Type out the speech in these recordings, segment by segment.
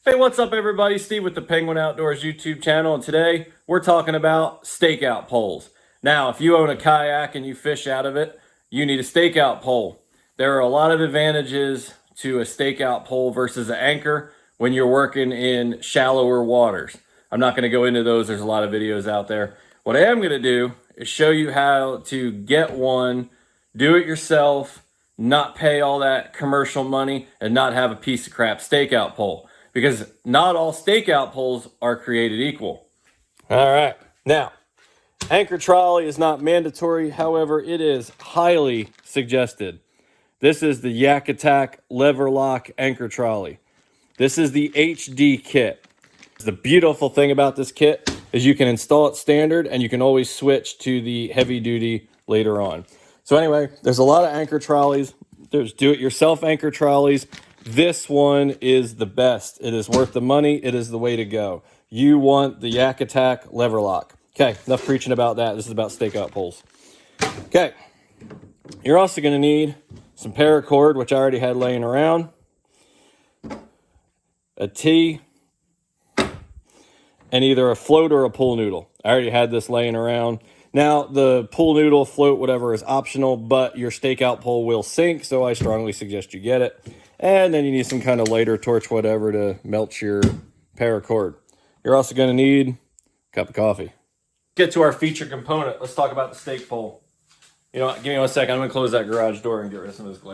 Hey, what's up everybody? Steve with the Penguin Outdoors YouTube channel, and today we're talking about stakeout poles. Now, if you own a kayak and you fish out of it, you need a stakeout pole. There are a lot of advantages to a stakeout pole versus an anchor when you're working in shallower waters. I'm not going to go into those. There's a lot of videos out there. What I am going to do is show you how to get one, do it yourself, not pay all that commercial money, and not have a piece of crap stakeout pole. Because not all stakeout poles are created equal. All right, now, anchor trolley is not mandatory. However, it is highly suggested. This is the Yak Attack lever lock anchor trolley. This is the HD kit. The beautiful thing about this kit is you can install it standard and you can always switch to the heavy duty later on. So anyway, there's a lot of anchor trolleys. There's do-it-yourself anchor trolleys. This one is the best. It is worth the money. It is the way to go. You want the Yak Attack lever lock. Okay, enough preaching about that. This is about stakeout poles. Okay, you're also going to need some paracord, which I already had laying around, a T, and either a float or a pool noodle. I already had this laying around. Now, the pool noodle, float, whatever is optional, but your stakeout pole will sink, so I strongly suggest you get it. And then you need some kind of lighter, torch, whatever to melt your paracord. You're also going to need a cup of coffee. Get to our feature component. Let's talk about the stake pole. You know what? Give me 1 second. I'm going to close that garage door and get rid of some of this glare.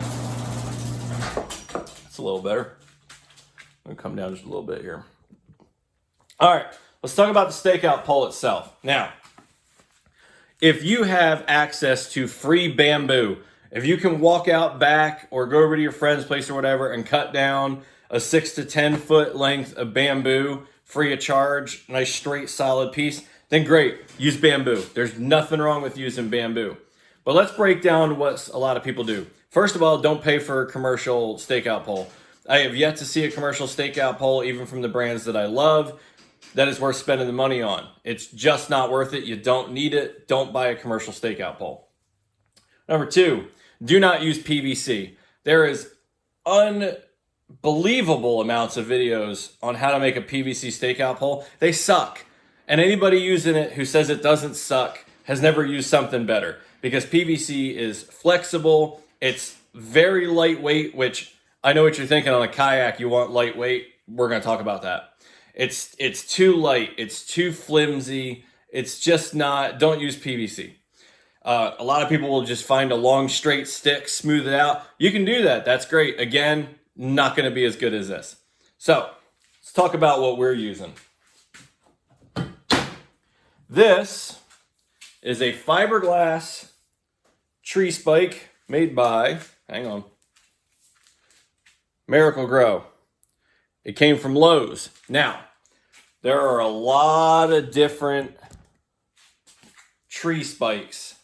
That's a little better. I'm going to come down just a little bit here. All right. Let's talk about the stakeout pole itself. Now, if you have access to free bamboo, if you can walk out back or go over to your friend's place or whatever and cut down a 6 to 10 foot length of bamboo free of charge, nice straight solid piece, then great, use bamboo. There's nothing wrong with using bamboo. But let's break down what a lot of people do. First of all, don't pay for a commercial stakeout pole. I have yet to see a commercial stakeout pole, even from the brands that I love, that is worth spending the money on. It's just not worth it. You don't need it. Don't buy a commercial stakeout pole. Number two, do not use PVC. There is unbelievable amounts of videos on how to make a PVC stakeout pole. They suck. And anybody using it who says it doesn't suck has never used something better, because PVC is flexible. It's very lightweight, which I know what you're thinking. On a kayak, you want lightweight. We're going to talk about that. It's too light. It's too flimsy. It's just not, don't use PVC. A lot of people will just find a long straight stick, smooth it out. You can do that. That's great. Again, not going to be as good as this. So let's talk about what we're using. This is a fiberglass tree spike made by, hang on, Miracle Grow. It came from Lowe's. Now, there are a lot of different tree spikes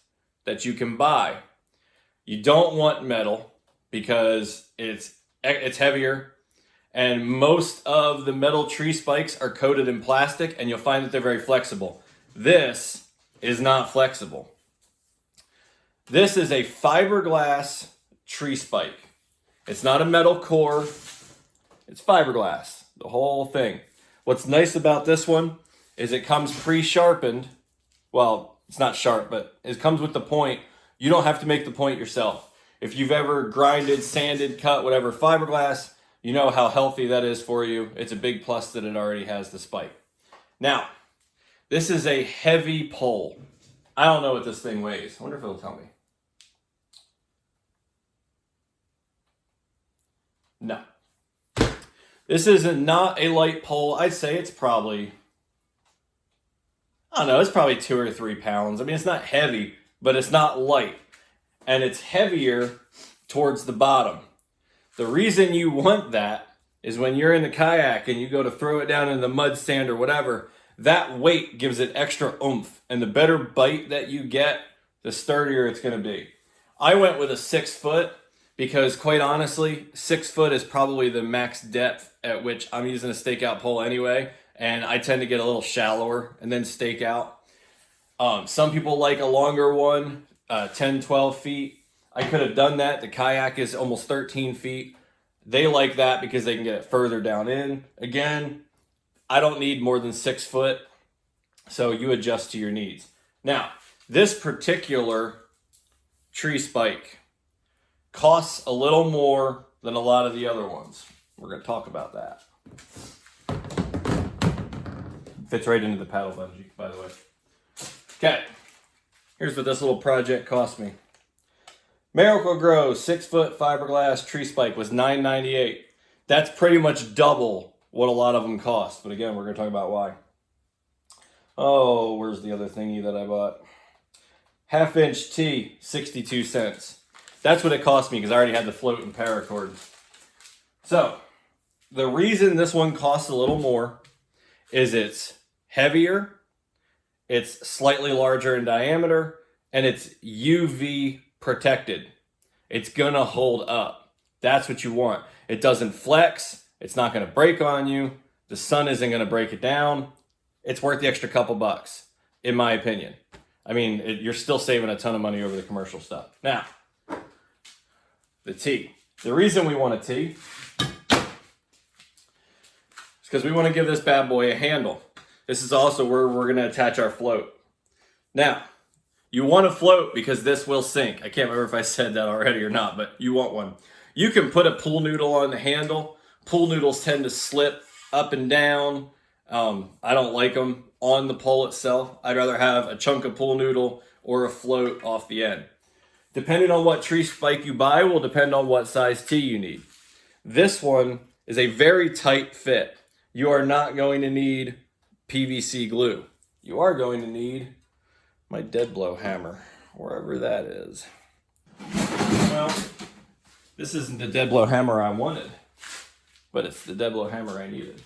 that you can buy. You don't want metal because it's heavier, and most of the metal tree spikes are coated in plastic, and you'll find that they're very flexible. This is not flexible. This is a fiberglass tree spike. It's not a metal core. It's fiberglass, the whole thing. What's nice about this one is it comes pre-sharpened. Well, it's not sharp, but it comes with the point. You don't have to make the point yourself. If you've ever grinded, sanded, cut, whatever, fiberglass, you know how healthy that is for you. It's a big plus that it already has the spike. Now, this is a heavy pole. I don't know what this thing weighs. I wonder if it'll tell me. No. This is not a light pole. I'd say it's probably, I don't know, it's probably 2 or 3 pounds. I mean, it's not heavy, but it's not light. And it's heavier towards the bottom. The reason you want that is when you're in the kayak and you go to throw it down in the mud stand or whatever, that weight gives it extra oomph. And the better bite that you get, the sturdier it's going to be. I went with a 6 foot. Because quite honestly, 6 foot is probably the max depth at which I'm using a stakeout pole anyway. And I tend to get a little shallower and then stake out. Some people like a longer one, 10, 12 feet. I could have done that. The kayak is almost 13 feet. They like that because they can get it further down in. Again, I don't need more than 6 foot, so you adjust to your needs. Now, this particular tree spike costs a little more than a lot of the other ones. We're going to talk about that. Fits right into the paddle bungee, by the way. Okay, here's what this little project cost me. Miracle Grow 6 foot fiberglass tree spike was $9.98. That's pretty much double what a lot of them cost. But again, we're going to talk about why. Oh, where's the other thingy that I bought? 1/2 inch T, 62 cents. That's what it cost me because I already had the float and paracord. So, the reason this one costs a little more is it's heavier, it's slightly larger in diameter, and it's UV protected. It's gonna hold up. That's what you want. It doesn't flex, it's not gonna break on you, the sun isn't gonna break it down. It's worth the extra couple bucks, in my opinion. I mean, you're still saving a ton of money over the commercial stuff. Now, the T. The reason we want a T is because we want to give this bad boy a handle. This is also where we're going to attach our float. Now, you want a float because this will sink. I can't remember if I said that already or not, but you want one. You can put a pool noodle on the handle. Pool noodles tend to slip up and down. I don't like them on the pole itself. I'd rather have a chunk of pool noodle or a float off the end. Depending on what tree spike you buy will depend on what size T you need. This one is a very tight fit. You are not going to need PVC glue. You are going to need my dead blow hammer, wherever that is. Well, this isn't the dead blow hammer I wanted, but it's the dead blow hammer I needed.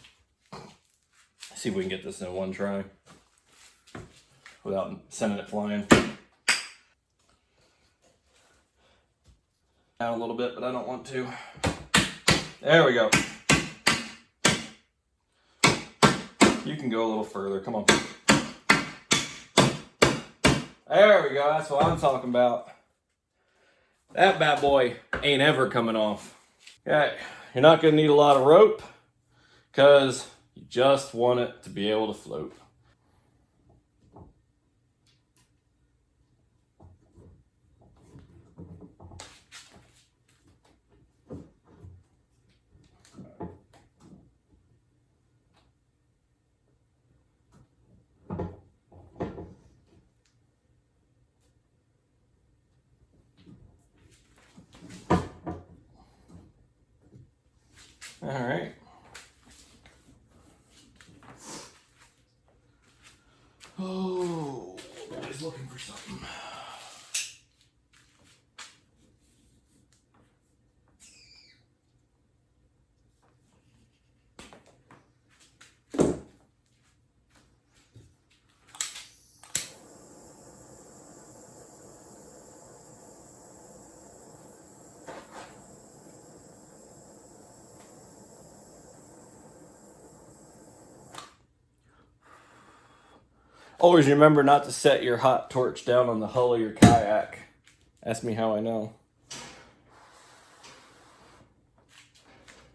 Let's see if we can get this in one try without sending it flying. Down a little bit, but I don't want to. There we go. You can go a little further. Come on. There we go. That's what I'm talking about. That bad boy ain't ever coming off. Okay. You're not going to need a lot of rope because you just want it to be able to float. All right. Oh, everybody's looking for something. Always remember not to set your hot torch down on the hull of your kayak. Ask me how I know.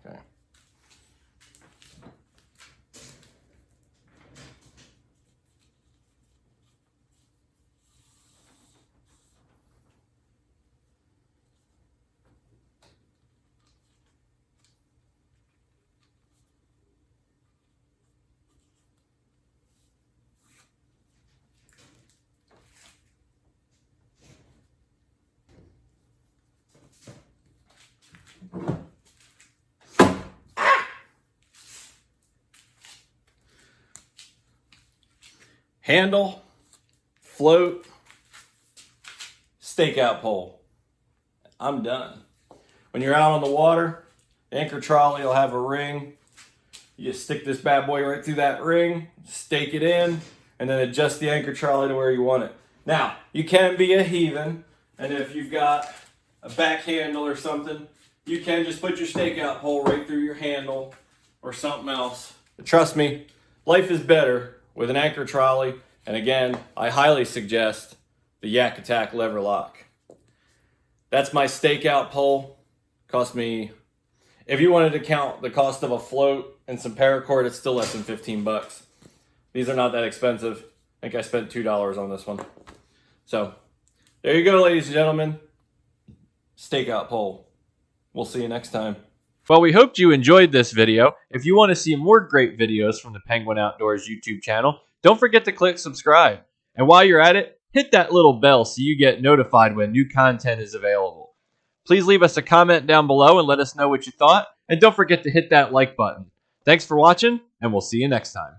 Okay. Handle, float, stakeout pole. I'm done. When you're out on the water, the anchor trolley will have a ring. You just stick this bad boy right through that ring, stake it in, and then adjust the anchor trolley to where you want it. Now, you can be a heathen, and if you've got a back handle or something, you can just put your stakeout pole right through your handle or something else. But trust me, life is better with an anchor trolley, and again, I highly suggest the Yak Attack lever lock. That's my stakeout pole. Cost me If you wanted to count the cost of a float and some paracord, it's still less than 15 bucks. These are not that expensive. I think I spent $2 on this one. So there you go, ladies and gentlemen. Stakeout pole. We'll see you next time. Well, we hoped you enjoyed this video. If you want to see more great videos from the Penguin Outdoors YouTube channel, don't forget to click subscribe. And while you're at it, hit that little bell so you get notified when new content is available. Please leave us a comment down below and let us know what you thought. And don't forget to hit that like button. Thanks for watching, and we'll see you next time.